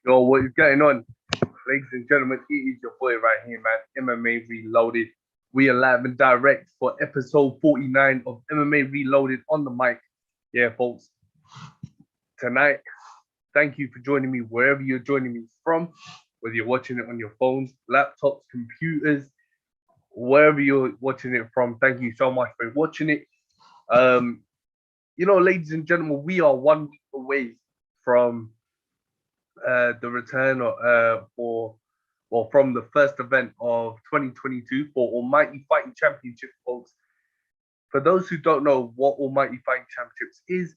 Yo, what is going on? Ladies and gentlemen, it is your boy right here, man. MMA Reloaded. We are live and direct for episode 49 of MMA Reloaded on the mic. Yeah, folks, tonight, thank you for joining me wherever you're joining me from, whether you're watching it on your phones, laptops, computers, wherever you're watching it from. Thank you so much for watching it. Um, ladies and gentlemen, we are 1 week away from the return for from the first event of 2022 for Almighty Fighting Championship, folks. For those who don't know what Almighty Fighting Championships is,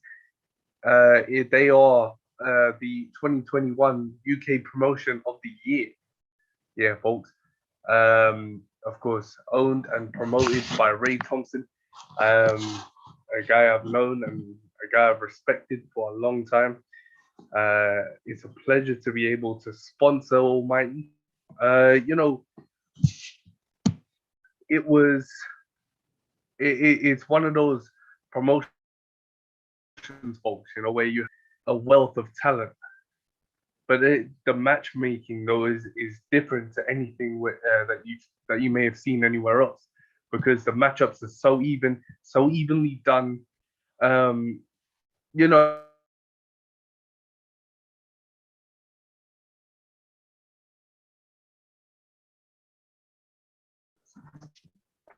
they are the 2021 UK promotion of the year. Yeah, folks. Of course, owned and promoted by Ray Thompson, a guy I've known and a guy I've respected for a long time. It's a pleasure to be able to sponsor Almighty. It was it's one of those promotions, folks. Where you a wealth of talent, but the matchmaking though is different to anything that you may have seen anywhere else because the matchups are so evenly done. Um, you know,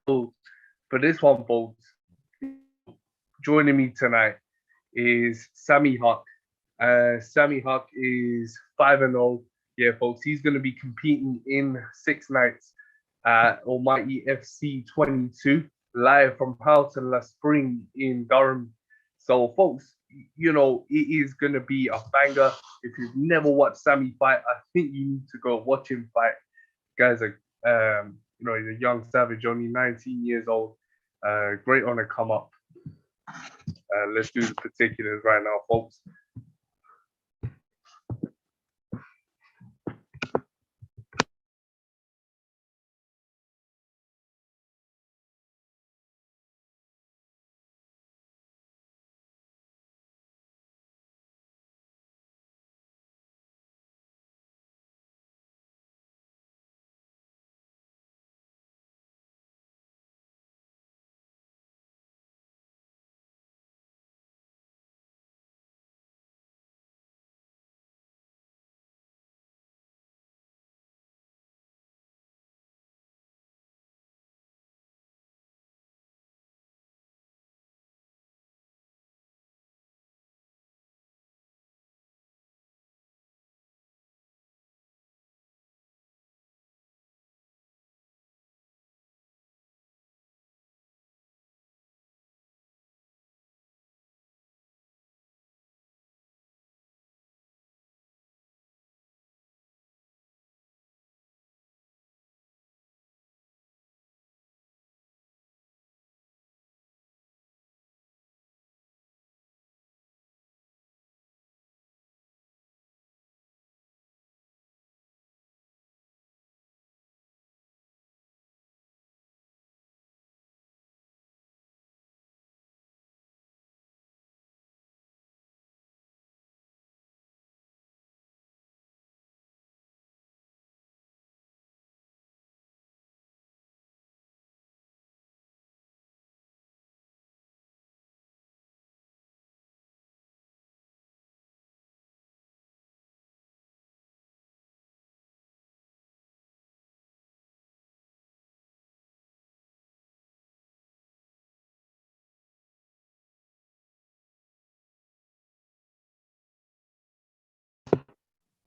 so for this one, folks, joining me tonight is Sami Hoque. Sami Hoque is 5-0. Yeah, folks, he's going to be competing in 6 nights at Almighty FC 22, live from Houghton La Spring in Durham. So, folks, it is going to be a banger. If you've never watched Sami fight, I think you need to go watch him fight. Guy's he's a young savage, only 19 years old. Great on the come up. Let's do the particulars right now, folks.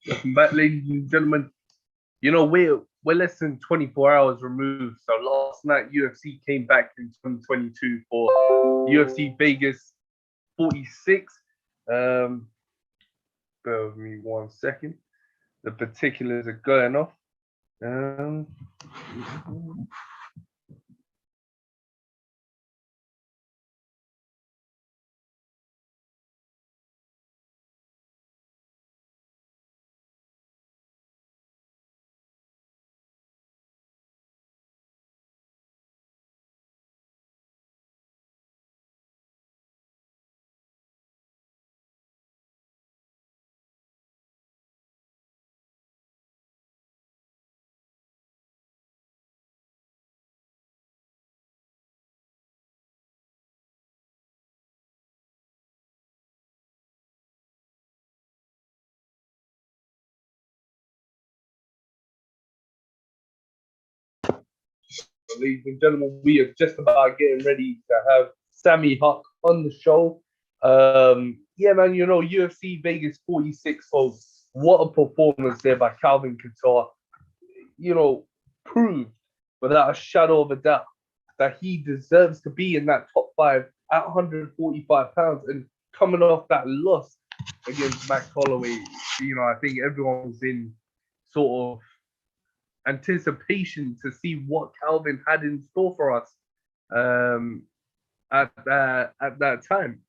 Welcome back, ladies and gentlemen. We're less than 24 hours removed. So last night UFC came back in 2022 for UFC Vegas 46. Um, Bear with me 1 second. The particulars are going off. Um, ladies and gentlemen, we are just about getting ready to have Sami Hoque on the show. Yeah, man, you know, UFC Vegas 46, folks. What a performance there by Calvin Couture. You know, proved without a shadow of a doubt that he deserves to be in that top five at 145 pounds. And coming off that loss against Max Holloway, you know, I think everyone was in sort of anticipation to see what Calvin had in store for us at that time.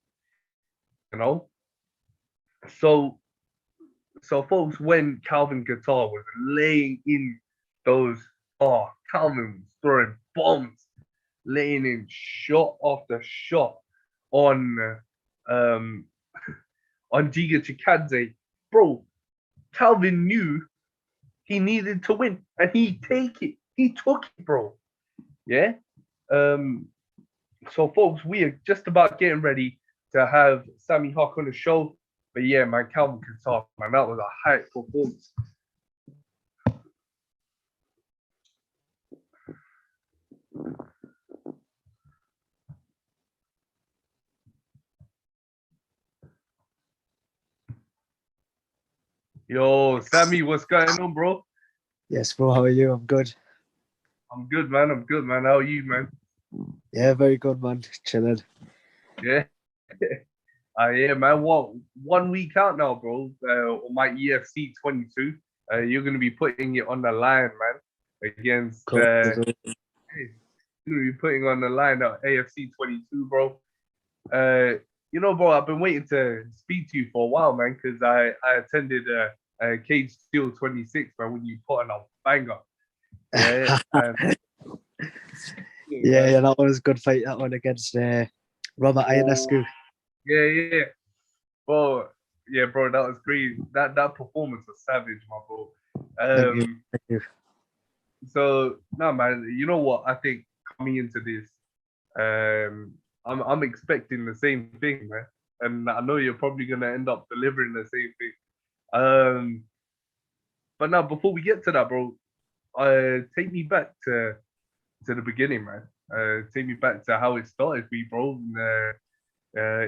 You know, so folks, when Calvin Couture was laying in those, Calvin was throwing bombs, laying in shot after shot on um on Giga Chikadze, bro. Calvin knew he needed to win, and he took it, bro. Yeah. So folks, we are just about getting ready to have Sami Hoque on the show. But yeah, man, Calvin Couture, man, that was a hype performance. Yo, Sami, what's going on, bro? Yes, bro. How are you? I'm good. I'm good, man. I'm good, man. How are you, man? Yeah, very good, man. Chilling. Yeah. Yeah, man. What 1 week out now, bro? On my EFC 22. You're gonna be putting it on the line, man, against Cool. you're gonna be putting on the line at AFC 22, bro. You know, bro, I've been waiting to speak to you for a while, man, because I attended Cage Steel 26, man, when you put on a banger. Yeah, yeah, that one was a good fight. That one against Robert Ionescu. Yeah. Bro, yeah, bro, that was crazy. That performance was savage, my bro. Thank you. So no, man, you know what? I think coming into this, I'm expecting the same thing, man, and I know you're probably gonna end up delivering the same thing. But now before we get to that, bro, take me back to the beginning, man. Take me back to how it started for you, bro,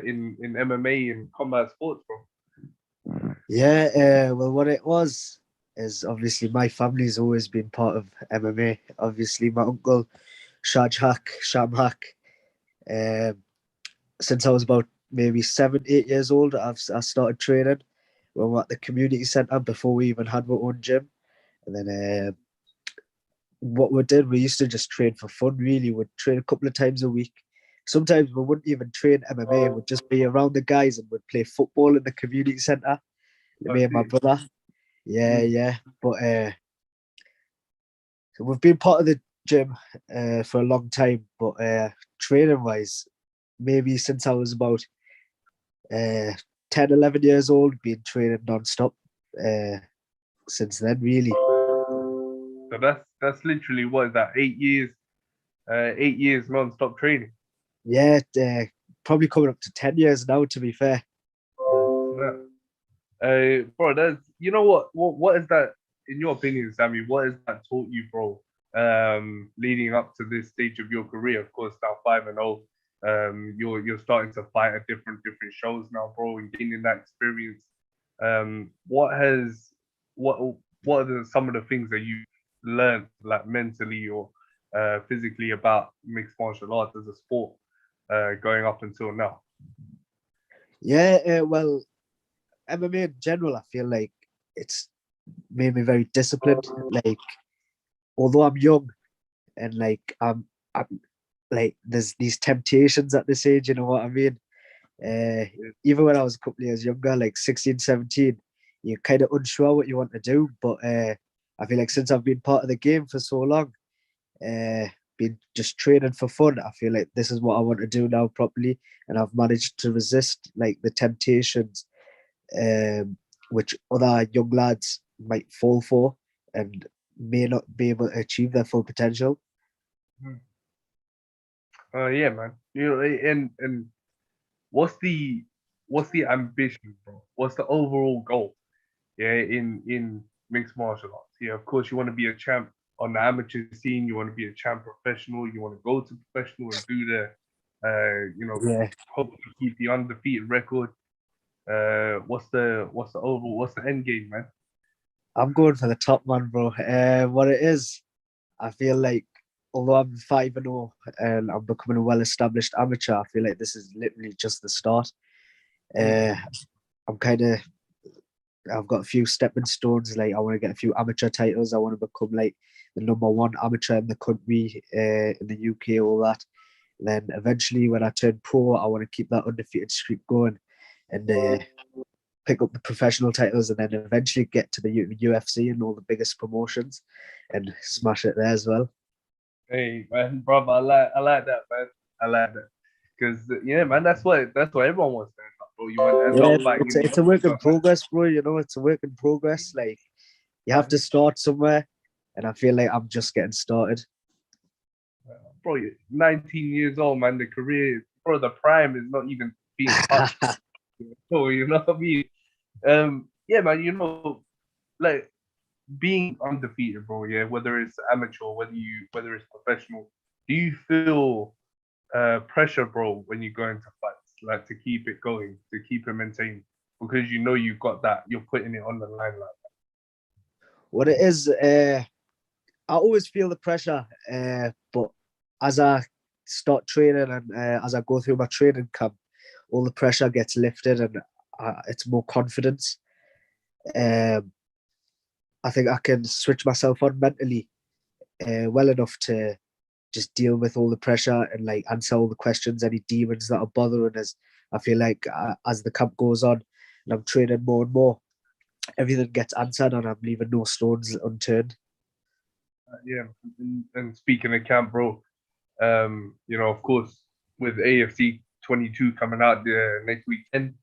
in MMA and combat sports, bro. Yeah, well, what it was is obviously my family's always been part of MMA. Obviously, my uncle, Sham Haq, since I was about maybe 7, 8 years old, I started training. We were at the community centre before we even had our own gym. And then what we did, we used to just train for fun, really. We'd train a couple of times a week. Sometimes we wouldn't even train MMA. We'd just be around the guys and we'd play football in the community centre. Me and my brother. Yeah. But so we've been part of the gym for a long time. But training-wise, maybe since I was about 10, 11 years old, been training non-stop since then, really. So that's literally what is that? 8 years, 8 years non-stop training. Yeah, probably coming up to 10 years now, to be fair. Bro, that's, you know what is that, in your opinion, Sami? What has that taught you, bro? Leading up to this stage of your career, of course, now 5-0. You're starting to fight at different shows now, bro, and gaining that experience. What are some of the things that you learned, like mentally or physically, about mixed martial arts as a sport, going up until now? Yeah, well, MMA in general, I feel like it's made me very disciplined. Like, although I'm young and like I'm like there's these temptations at this age, you know what I mean? Even when I was a couple of years younger, like 16, 17, you're kind of unsure what you want to do. But I feel like since I've been part of the game for so long, been just training for fun, I feel like this is what I want to do now properly. And I've managed to resist like the temptations which other young lads might fall for and may not be able to achieve their full potential. Yeah, man. You know, and what's the ambition, bro? What's the overall goal? Yeah, in mixed martial arts. Yeah, of course you want to be a champ on the amateur scene. You want to be a champ professional. You want to go to professional and do the, Yeah, hopefully keep the undefeated record. What's the end game, man? I'm going for the top man, bro. What it is, I feel like although I'm 5-0 and I'm becoming a well-established amateur, I feel like this is literally just the start. I'm kind of, I've got a few stepping stones. Like I want to get a few amateur titles. I want to become like the #1 amateur in the country, in the UK, all that. And then eventually, when I turn pro, I want to keep that undefeated streak going, and pick up the professional titles, and then eventually get to the UFC and all the biggest promotions, and smash it there as well. Hey, man, brother, I like that, man. I like that. Because yeah, man, that's what everyone wants, man. Bro, you want to end Yeah, up fighting in it's the a work in man. progress, bro. You know, it's a work in progress. Like you have to start somewhere, and I feel like I'm just getting started. Bro, you're 19 years old, man. The career, bro, the prime is not even being touched. So you know what I mean? Yeah, man. You know, like being undefeated, bro. Yeah, whether it's amateur, whether it's professional, do you feel pressure, bro, when you go into fights, like to keep it going, to keep it maintained, because you know you've got that, you're putting it on the line like What it is, I always feel the pressure, but as I start training and as I go through my training camp, all the pressure gets lifted and it's more confidence. I think I can switch myself on mentally well enough to just deal with all the pressure and like answer all the questions, any demons that are bothering us. I feel like as the camp goes on and I'm training more and more, everything gets answered and I'm leaving no stones unturned. Yeah. And speaking of camp, bro, you know, of course, with AFC 22 coming out the next weekend,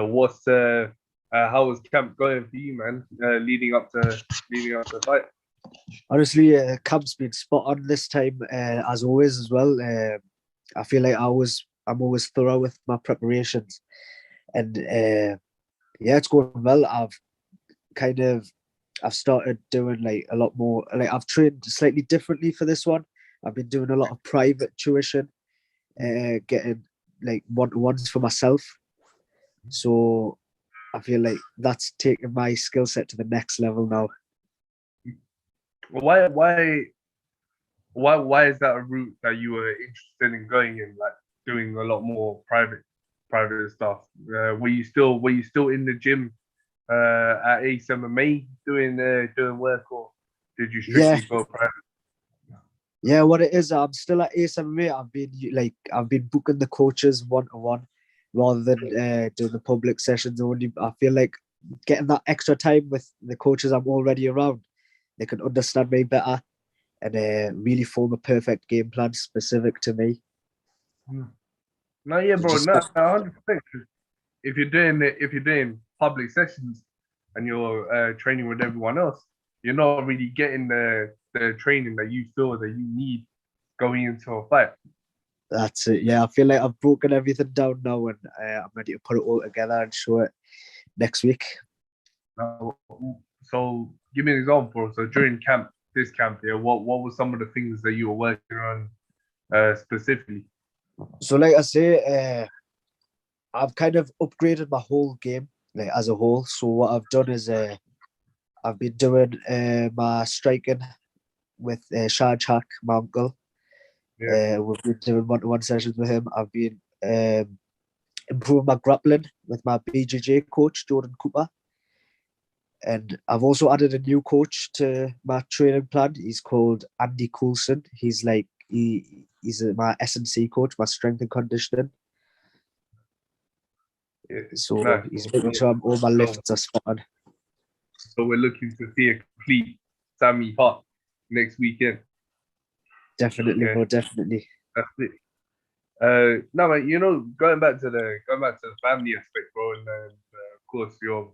what's how was camp going for you, man? Leading up to the fight. Honestly, camp's been spot on this time, as always as well. I feel like I'm always thorough with my preparations, and yeah, it's going well. I've started doing like a lot more. Like I've trained slightly differently for this one. I've been doing a lot of private tuition, getting like one-to-ones for myself. So I feel like that's taken my skill set to the next level now. Why is that a route that you were interested in going in, like doing a lot more private stuff? Were you still in the gym at Ace MMA doing work, or did you Yeah, strictly go private? yeah. What it is, I'm still at Ace MMA. I've been booking the coaches one-to-one rather than doing the public sessions only. I feel like getting that extra time with the coaches I'm already around, they can understand me better and really form a perfect game plan specific to me. No, yeah, So bro, just no, 100%. If you're doing public sessions and you're training with everyone else, you're not really getting the training that you feel that you need going into a fight. that's it. Yeah, I feel like I've broken everything down now, and I'm ready to put it all together and show it next week. So give me an example. So during this camp here, what were some of the things that you were working on specifically? So, like I say, I've kind of upgraded my whole game, like as a whole. So what I've done is I've been doing my striking with Shad Hack, my uncle. Yeah. We've been doing one-to-one sessions with him. I've been improving my grappling with my BJJ coach, Jordan Cooper. And I've also added a new coach to my training plan. He's called Andy Coulson. He's my S&C coach, my strength and conditioning. Yeah. So Nice. he's making sure all my lifts are spot on. So we're looking to see a complete Sami Hot next weekend. Definitely, Yeah, bro. Definitely. that's it. No, mate. You know, going back to the family aspect, bro, and of course your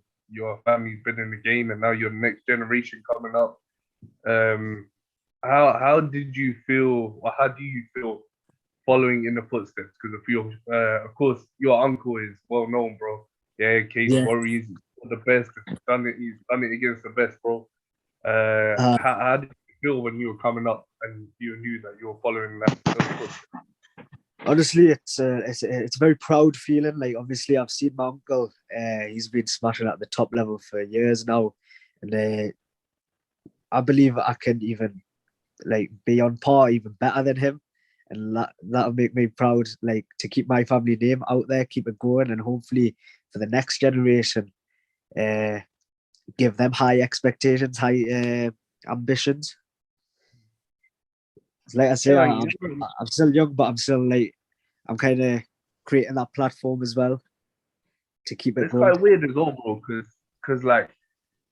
family's been in the game, and now your next generation coming up. Um, how did you feel, or how do you feel following in the footsteps? Because of course, your uncle is well known, bro. Yeah, Case Yeah. Warriors, the best. He's done it. He's done it against the best, bro. Uh, How did you feel when you were coming up and you knew that you were following that? Those footsteps? Honestly, it's a very proud feeling. Like obviously, I've seen my uncle. He's been smashing at the top level for years now, and I believe I can even like be on par, even better than him, and that'll make me proud. Like to keep my family name out there, keep it going, and hopefully for the next generation, uh, give them high expectations, high ambitions. Like I say, Yeah, I'm still young, but I'm still like I'm kind of creating that platform as well to keep it it's going. quite weird as well, bro, because like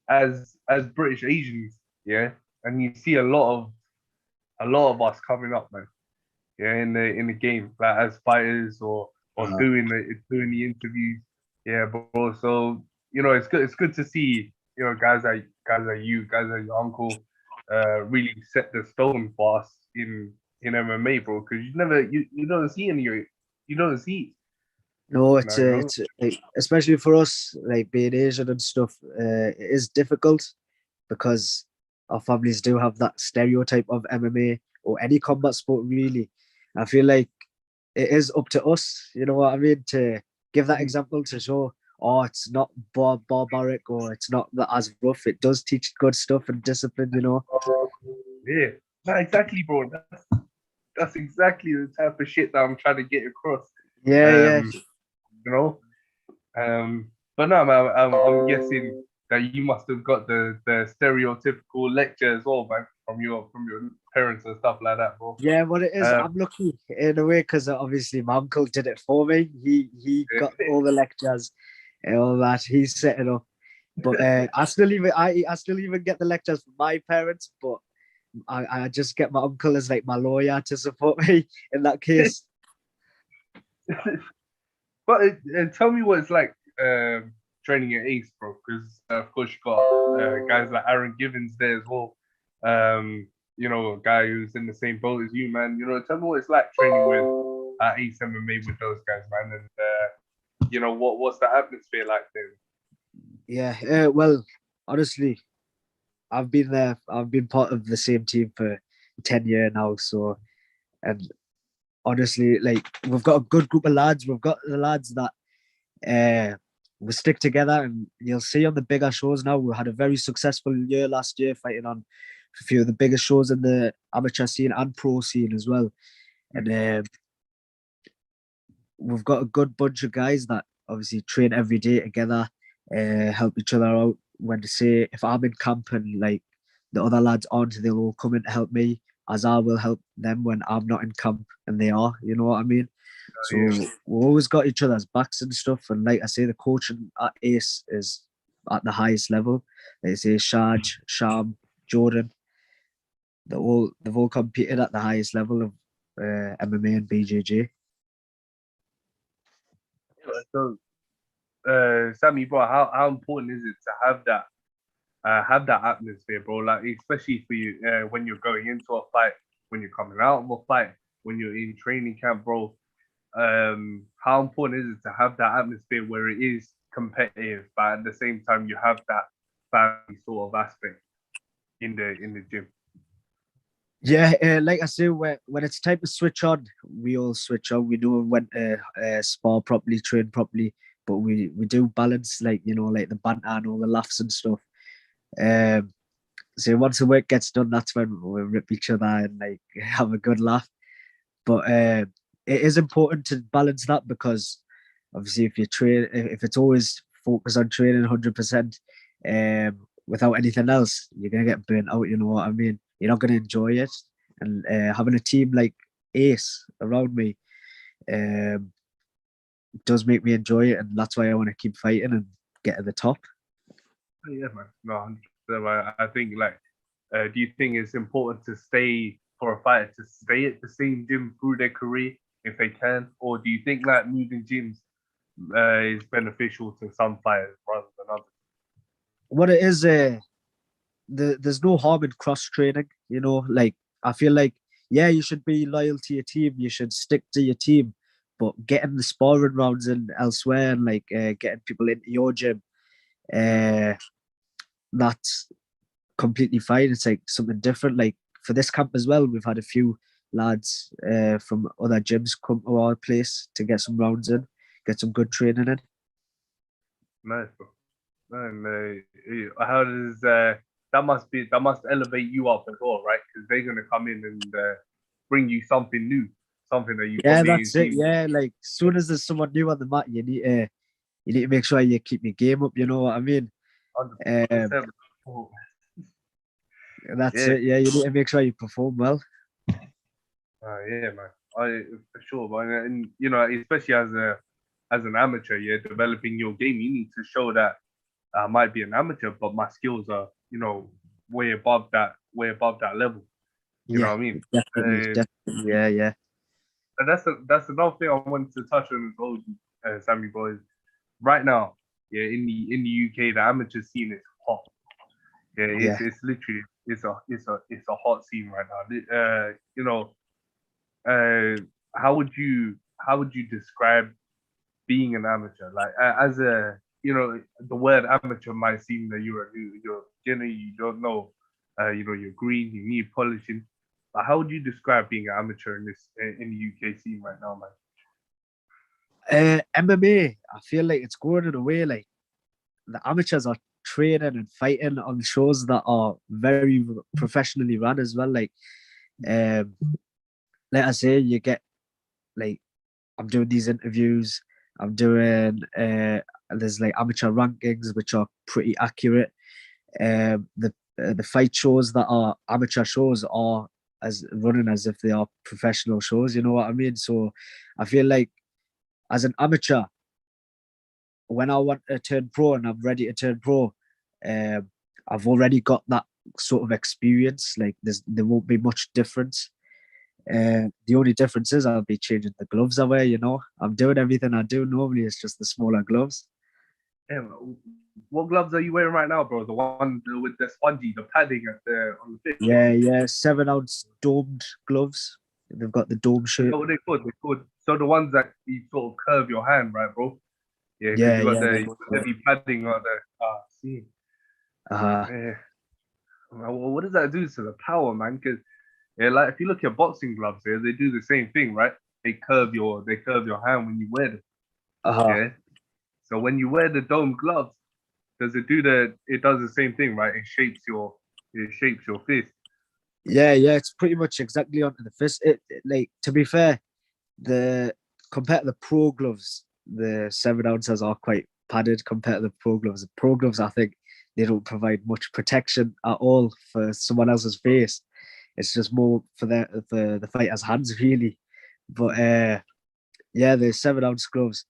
as British Asians, yeah, and you see a lot of us coming up, man, yeah, in the game, like as fighters or Uh, doing the interviews, yeah, bro. So it's good to see guys like you, guys like your uncle, really set the stone for us in MMA, bro. Because you don't see you don't see no, it, you know. it's like, especially for us, like being Asian and stuff, it is difficult because our families do have that stereotype of MMA or any combat sport, really. I feel like it is up to us, you know what I mean, to give that Mm. example to show, oh, it's not barbaric or it's not that as rough. It does teach good stuff and discipline, you know. Yeah, no, exactly, bro. That's exactly the type of shit that I'm trying to get across. Yeah, yeah. Um, you know. But no, man, I'm guessing that you must have got the stereotypical lecture as well, man, from your parents and stuff like that, bro. Yeah, what it is, Um, I'm lucky in a way because obviously my uncle did it for me. He got all the lectures and all that. He set it up. But I still even get the lectures from my parents, but I just get my uncle as like my lawyer to support me in that case. but tell me what it's like training at Ace, bro, because of course you got guys like Aaron Givens there as well. A guy who's in the same boat as you, man. Tell me what it's like training with at Ace MMA with those guys, man, and what's the atmosphere like there? Yeah, well, honestly, I've been there. I've been part of the same team for 10 years now. So, and honestly, like we've got a good group of lads. We've got the lads that we stick together, and you'll see on the bigger shows now. We had a very successful year last year, fighting on a few of the biggest shows in the amateur scene and pro scene as well. And we've got a good bunch of guys that obviously train every day together, help each other out. When to say if I'm in camp and like the other lads aren't, they'll all come in to help me, as I will help them when I'm not in camp and they are. You know what I mean? So Yeah. we always got each other's backs and stuff. And like I say, the coaching at Ace is at the highest level. Like I say, Shaj, Sham, Jordan, they've all competed at the highest level of MMA and BJJ. So, Sammy, bro, how important is it to have that atmosphere, bro? Like, especially for you when you're going into a fight, when you're coming out of a fight, when you're in training camp, bro. How important is it to have that atmosphere where it is competitive, but at the same time you have that family sort of aspect in the gym? Yeah, like I say, when it's time to switch on, we all switch on. We know when to spar properly, train properly, but we do balance, like like the banter and all the laughs and stuff. Um, so once the work gets done, that's when we rip each other and like have a good laugh. But it is important to balance that because obviously, if you train, if it's always focused on training 100%, without anything else, you're gonna get burnt out. You know what I mean? You're not gonna enjoy it. And having a team like Ace around me um, does make me enjoy it, and that's why I want to keep fighting and get to the top. Yeah, man. No, 100%. I think like, do you think it's important to stay for a fighter to stay at the same gym through their career if they can, or do you think like moving gyms is beneficial to some fighters rather than others? What it is, there's no harm in cross training. Like I feel like you should be loyal to your team. You should stick to your team, but getting the sparring rounds in elsewhere and like getting people into your gym, Mm. that's completely fine. It's like something different. Like for this camp as well, we've had a few lads from other gyms come to our place to get some rounds in, get some good training in. Nice, bro. And how does that must elevate you up as well, right? Because they're gonna come in and bring you something new, something that you Yeah, probably that's ain't it. seen. Yeah, like soon as there's someone new on the mat, you need to make sure you keep your game up. You know what I mean? Um, 100%. Oh, that's yeah, it. Yeah, you need to make sure you perform well. yeah, man. I for sure, but and you know, especially as an amateur, yeah, developing your game, you need to show that I might be an amateur, but my skills are, you know, way above that level. You know Yeah, what I mean? definitely, Uh, definitely. Yeah, yeah, and that's another thing I wanted to touch on as well, Sammy boys. Right now, yeah, in the UK, the amateur scene is hot. Yeah, yeah. it's literally it's a hot scene right now. You know, uh, how would you describe being an amateur? Like as a you know, the word amateur might seem that you're a beginner, you don't know, you know, you're green, you need polishing. But how would you describe being an amateur in this in the UK scene right now, man? MMA, I feel like it's going in a way like the amateurs are training and fighting on shows that are very professionally run as well. Um, like I say, you get like I'm doing these interviews. I'm doing there's like amateur rankings which are pretty accurate. The fight shows that are amateur shows are as running as if they are professional shows. You know what I mean? So I feel like as an amateur, when I want to turn pro and I'm ready to turn pro, um, I've already got that sort of experience. Like there won't be much difference. The only difference is I'll be changing the gloves I wear. You know, I'm doing everything I do normally. It's just the smaller gloves. Yeah, what gloves are you wearing right now, bro? The one with the spongy, the padding at the on the fit. Yeah, yeah, 7 ounce domed gloves. They've got the dome Is shape. that what they called? They called so the ones that you sort of curve your hand, right, bro? Yeah, because Yeah, yeah, you got the heavy padding on the see. uh, Yeah. Well, what does that do to the power, man? Because yeah, like if you look at boxing gloves, yeah, they do the same thing, right? They curve your hand when you wear them. uh, Yeah. So when you wear the dome gloves, it does the same thing, right? It shapes your fist. yeah, yeah. It's pretty much exactly onto the fist. Like to be fair, the compared to the pro gloves, the 7 ounces are quite padded compared to the pro gloves. The pro gloves, I think, they don't provide much protection at all for someone else's face. It's just more for the fighter's hands, really. But yeah, the 7 ounce gloves,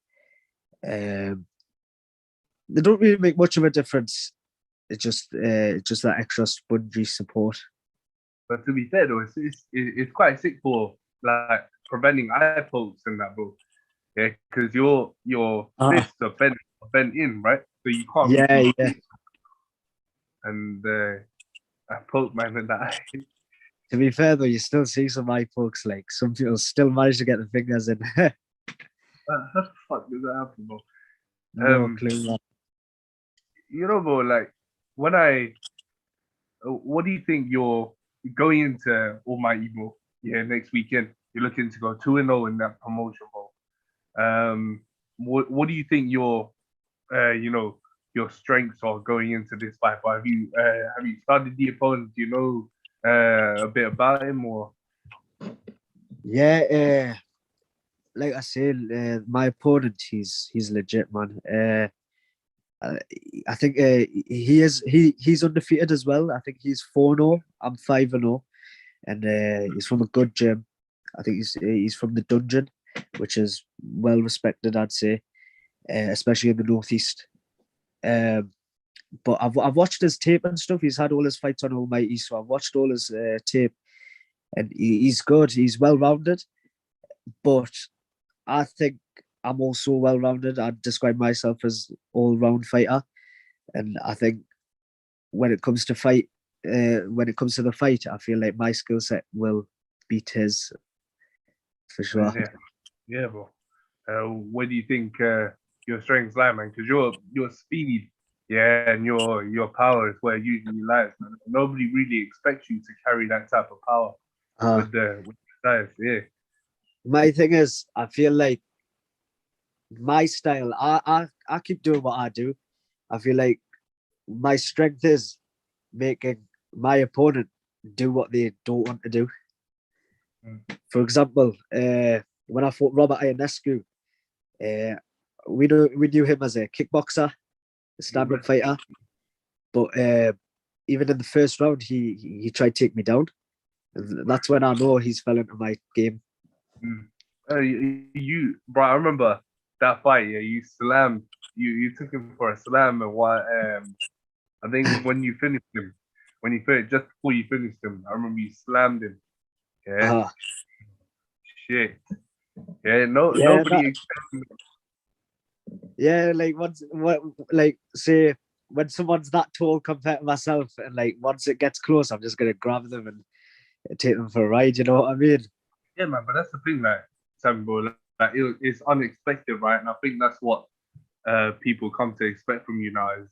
um, they don't really make much of a difference. It's just that extra spongy support. But to be fair though, it's quite sick for like preventing eye pokes and that, bro. Yeah, because your Uh, fists are bent in, right? So you can't yeah, really yeah. and I poke man in the eye. To be fair though, you still see some eye pokes. Like some people still manage to get the fingers in. How the fuck does that happen, bro? No clue. Man. You know, bro, like when I what do you think you're going into Almighty, bro? Yeah, next weekend. You're looking to go 2-0 in that promotion, bro. What do you think you know, your strengths are going into this fight? But have you studied the opponent? Do you know a bit about him or? Yeah, like I said, my opponent, he's legit, man. Uh, I think he's undefeated as well. I think he's 4-0. I'm 5-0, and he's from a good gym. I think he's from the Dungeon, which is well respected, I'd say, especially in the northeast. Um, but I've watched his tape and stuff. He's had all his fights on Almighty, so I've watched all his tape, and he's good. He's well rounded, but I think I'm also well rounded. I'd describe myself as all round fighter, and I think when it comes to when it comes to the fight, I feel like my skill set will beat his for sure. Yeah, yeah, bro. Where do you think your strengths lie, man? Because you're speedy. Yeah, and your power is where it usually lies, man. Nobody really expects you to carry that type of power Uh, with the size. Yeah. my thing is, I feel like my style, I keep doing what I do. I feel like my strength is making my opponent do what they don't want to do. Mm. For example, when I fought Robert Ionescu, uh, we knew him as a kickboxer, a stand-up fighter, but even in the first round, he tried to take me down, and that's when I know he's fell into my game. Mm. Bro, I remember that fight. Yeah, you slammed. You took him for a slam, and what? I think when you finished him, just before you finished him, I remember you slammed him. Yeah, Uh, shit. Yeah, no, yeah, that, nobody. yeah, like once, what, like say when someone's that tall compared to myself, and like once it gets close, I'm just gonna grab them and take them for a ride. You know what I mean? Yeah, man, but that's the thing, like, Sam, bro, like it's unexpected, right? And I think that's what people come to expect from you now is,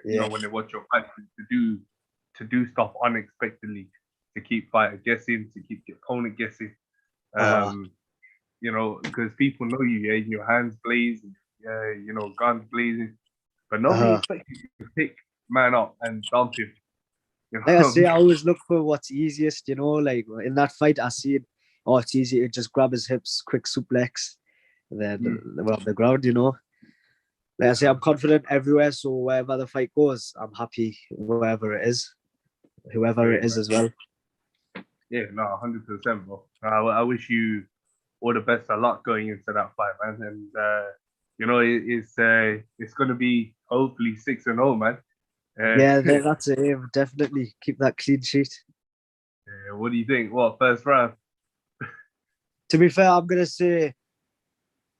Yeah. when they watch your fight, to do stuff unexpectedly, to keep fighter guessing, to keep the opponent guessing. Uh, Um, because people know you, yeah, your hands blazing, yeah, guns blazing, but nobody uh. expects you to pick man up and dump him. You Like I know what I say, mean? I always look for what's easiest. You know, like in that fight, I see it. Oh, it's easy to just grab his hips, quick suplex, and then Mm. we're on the ground. You know, like I say, I'm confident everywhere. So wherever the fight goes, I'm happy wherever it is, whoever Yeah, it is as well. yeah, no, 100%, bro. I wish you all the best of luck going into that fight, man. And it's gonna be hopefully 6-0, man. Yeah, that's it. Definitely keep that clean sheet. What do you think? What, first round? To be fair, I'm gonna say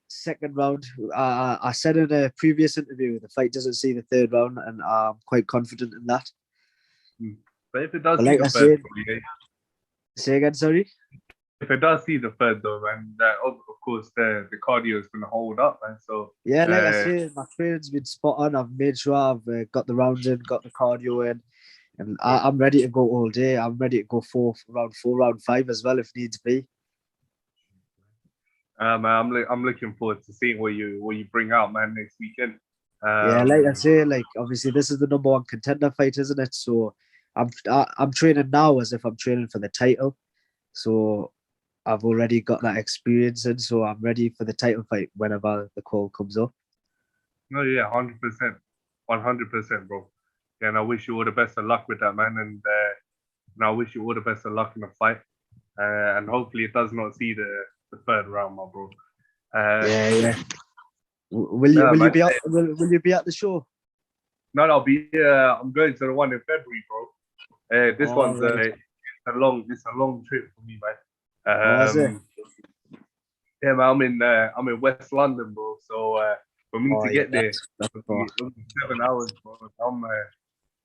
second round. I said in a previous interview the fight doesn't see the third round, and I'm quite confident in that. Hmm. But if it does But see like the I third, said, though, yeah, say again, sorry. if it does see the third though, man, that of course the cardio is gonna hold up, man. So Yeah, like I say, my training's been spot on. I've made sure I've got the rounds in, got the cardio in, and I'm ready to go all day. I'm ready to go round four, round five as well if needs be. man, I'm looking forward to seeing what you bring out, man, next weekend. Yeah, like I Um, say, like obviously this is the number one contender fight, isn't it? So I'm training now as if I'm training for the title. So I've already got that experience in, so I'm ready for the title fight whenever the call comes up. no, yeah, 100%, 100%, bro. Yeah, and I wish you all the best of luck with that, man. And I wish you all the best of luck in the fight. And hopefully it does not see the third round, my bro. Yeah, yeah. Will you No, will you man. be will you be at the show? No, I'll be. I'm going to the one in February, bro. This All one's right. it's a long trip for me, man. Oh, is it? Yeah, man, I'm in West London, bro. So for me Oh to yeah, get there, that's far. it'll be 7 hours, bro.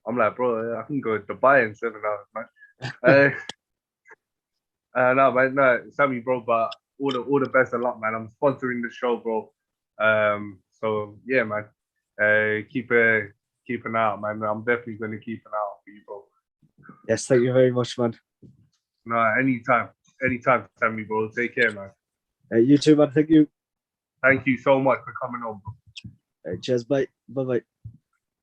I'm like, bro, I can go to Dubai in 7 hours, man. No, man, no, Sammy, bro, but all the best of luck, man. I'm sponsoring the show, bro. So yeah, man. Keep an eye out, man. I'm definitely gonna keep an eye out for you, bro. Yes, thank you very much, man. No, anytime, Sammy, bro. Take care, man. You too, man. Thank you. Thank you so much for coming on, bro. Cheers, bye. Bye bye.